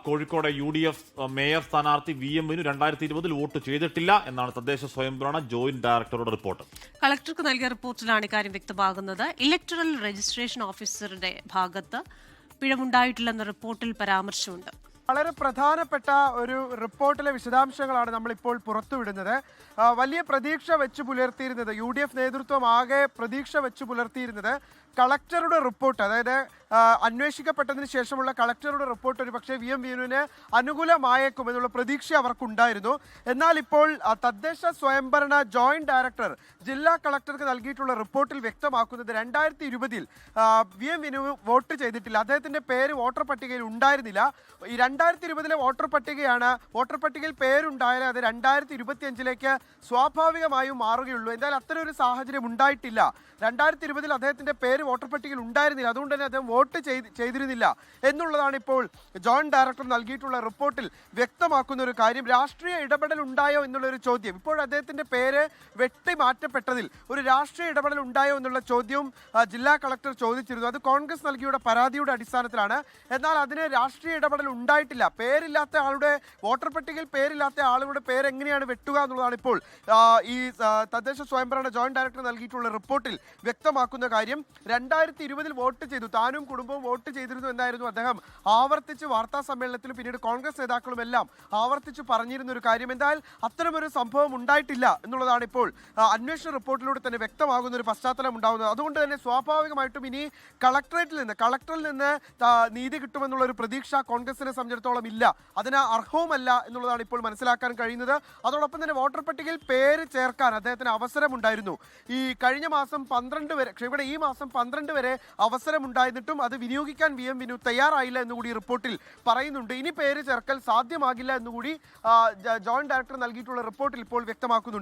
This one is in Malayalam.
കോഴിക്കോട് UDF മേയർ സ്ഥാനാർത്ഥി VM വിനു 2020 വോട്ട് ചെയ്തിട്ടില്ല എന്നാണ് തദ്ദേശ സ്വയംഭരണ ജോയിന്റ് ഡയറക്ടറുടെ റിപ്പോർട്ട്. കളക്ടർക്ക് നൽകിയ റിപ്പോർട്ടിലാണ് ഇക്കാര്യം വ്യക്തമാകുന്നത്. ഇലക്ടറൽ രജിസ്ട്രേഷൻ ഓഫീസറുടെ ഭാഗത്ത് പിഴവുണ്ടായിട്ടില്ലെന്ന റിപ്പോർട്ടിൽ പരാമർശമുണ്ട്. വളരെ പ്രധാനപ്പെട്ട ഒരു റിപ്പോർട്ടിലെ വിശദാംശങ്ങളാണ് നമ്മളിപ്പോൾ പുറത്തുവിടുന്നത്. വലിയ പ്രതീക്ഷ വെച്ച് പുലർത്തിയിരുന്നത് UDF നേതൃത്വം ആകെ പ്രതീക്ഷ വെച്ച് പുലർത്തിയിരുന്നത് കളക്ടറുടെ റിപ്പോർട്ട്, അതായത് അന്വേഷിക്കപ്പെട്ടതിന് ശേഷമുള്ള കളക്ടറുടെ റിപ്പോർട്ട് ഒരു പക്ഷേ VM വിനുവിന് അനുകൂലമായേക്കും എന്നുള്ള പ്രതീക്ഷ അവർക്കുണ്ടായിരുന്നു. എന്നാൽ ഇപ്പോൾ തദ്ദേശ സ്വയംഭരണ ജോയിന്റ് ഡയറക്ടർ ജില്ലാ കളക്ടർക്ക് നൽകിയിട്ടുള്ള റിപ്പോർട്ടിൽ വ്യക്തമാക്കുന്നത് 2020 VM വിനു വോട്ട് ചെയ്തിട്ടില്ല. അദ്ദേഹത്തിന്റെ പേര് വോട്ടർ പട്ടികയിൽ ഉണ്ടായിരുന്നില്ല. ഈ 2020 വോട്ടർ പട്ടികയാണ്. വോട്ടർ പട്ടികയിൽ പേരുണ്ടായാലും അത് 2025 സ്വാഭാവികമായും മാറുകയുള്ളൂ. എന്തായാലും അത്തരം ഒരു സാഹചര്യം ഉണ്ടായിട്ടില്ല. 2020 അദ്ദേഹത്തിന്റെ പേര് വോട്ടർ പട്ടികയിൽ ഉണ്ടായിരുന്നില്ല. അതുകൊണ്ട് തന്നെ അദ്ദേഹം വോട്ട് ചെയ്തിരുന്നില്ല എന്നുള്ളതാണ് ഇപ്പോൾ ജോയിന്റ് ഡയറക്ടർ നൽകിയിട്ടുള്ള റിപ്പോർട്ടിൽ വ്യക്തമാക്കുന്ന ഒരു കാര്യം. രാഷ്ട്രീയ ഇടപെടൽ ഉണ്ടായോ എന്നുള്ളൊരു ചോദ്യം, ഇപ്പോൾ അദ്ദേഹത്തിന്റെ പേര് വെട്ടി മാറ്റപ്പെട്ടതിൽ ഒരു രാഷ്ട്രീയ ഇടപെടൽ ഉണ്ടായോ എന്നുള്ള ചോദ്യവും ജില്ലാ കളക്ടർ ചോദിച്ചിരുന്നു. അത് കോൺഗ്രസ് നൽകിയ പരാതിയുടെ അടിസ്ഥാനത്തിലാണ്. എന്നാൽ അതിന് രാഷ്ട്രീയ ഇടപെടൽ ഉണ്ടായിട്ടില്ല. പേരില്ലാത്ത ആളുടെ വോട്ടർ പട്ടികയിൽ പേരില്ലാത്ത ആളുകളുടെ പേര് എങ്ങനെയാണ് വെട്ടുക എന്നുള്ളതാണ് ഇപ്പോൾ ഈ തദ്ദേശ സ്വയംഭരണ ജോയിന്റ് ഡയറക്ടർ നൽകിയിട്ടുള്ള റിപ്പോർട്ടിൽ വ്യക്തമാക്കുന്ന കാര്യം. 2020 വോട്ട് ചെയ്തു, താനും കുടുംബവും വോട്ട് ചെയ്തിരുന്നു എന്നായിരുന്നു അദ്ദേഹം ആവർത്തിച്ച് വാർത്താ സമ്മേളനത്തിലും പിന്നീട് കോൺഗ്രസ് നേതാക്കളും എല്ലാം ആവർത്തിച്ച് പറഞ്ഞിരുന്ന ഒരു കാര്യം. എന്തായാലും അത്തരമൊരു സംഭവം ഉണ്ടായിട്ടില്ല എന്നുള്ളതാണ് ഇപ്പോൾ അന്വേഷണ റിപ്പോർട്ടിലൂടെ തന്നെ വ്യക്തമാകുന്ന ഒരു പശ്ചാത്തലം ഉണ്ടാകുന്നത്. അതുകൊണ്ട് തന്നെ സ്വാഭാവികമായിട്ടും ഇനി കളക്ടറിൽ നിന്ന് നീതി കിട്ടുമെന്നുള്ള ഒരു പ്രതീക്ഷ കോൺഗ്രസിനെ സംബന്ധിച്ചിടത്തോളം ഇല്ല. അതിന് അർഹവുമല്ല എന്നുള്ളതാണ് ഇപ്പോൾ മനസ്സിലാക്കാൻ കഴിയുന്നത്. അതോടൊപ്പം തന്നെ വോട്ടർ പട്ടികയിൽ പേര് ചേർക്കാൻ അദ്ദേഹത്തിന് അവസരമുണ്ടായിരുന്നു. ഈ കഴിഞ്ഞ മാസം 12 വരെ, ഇവിടെ ഈ മാസം 12 വരെ അവസരമുണ്ടായിരുന്നിട്ടും അത് വിനിയോഗിക്കാൻ VM വിനു തയ്യാറായില്ല എന്നുകൂടി റിപ്പോർട്ടിൽ പറയുന്നുണ്ട്. ഇനി പേര് ചേർക്കൽ സാധ്യമാകില്ല എന്നുകൂടി ജോയിന്റ് ഡയറക്ടർ നൽകിയിട്ടുള്ള റിപ്പോർട്ടിൽ ഇപ്പോൾ വ്യക്തമാക്കുന്നുണ്ട്.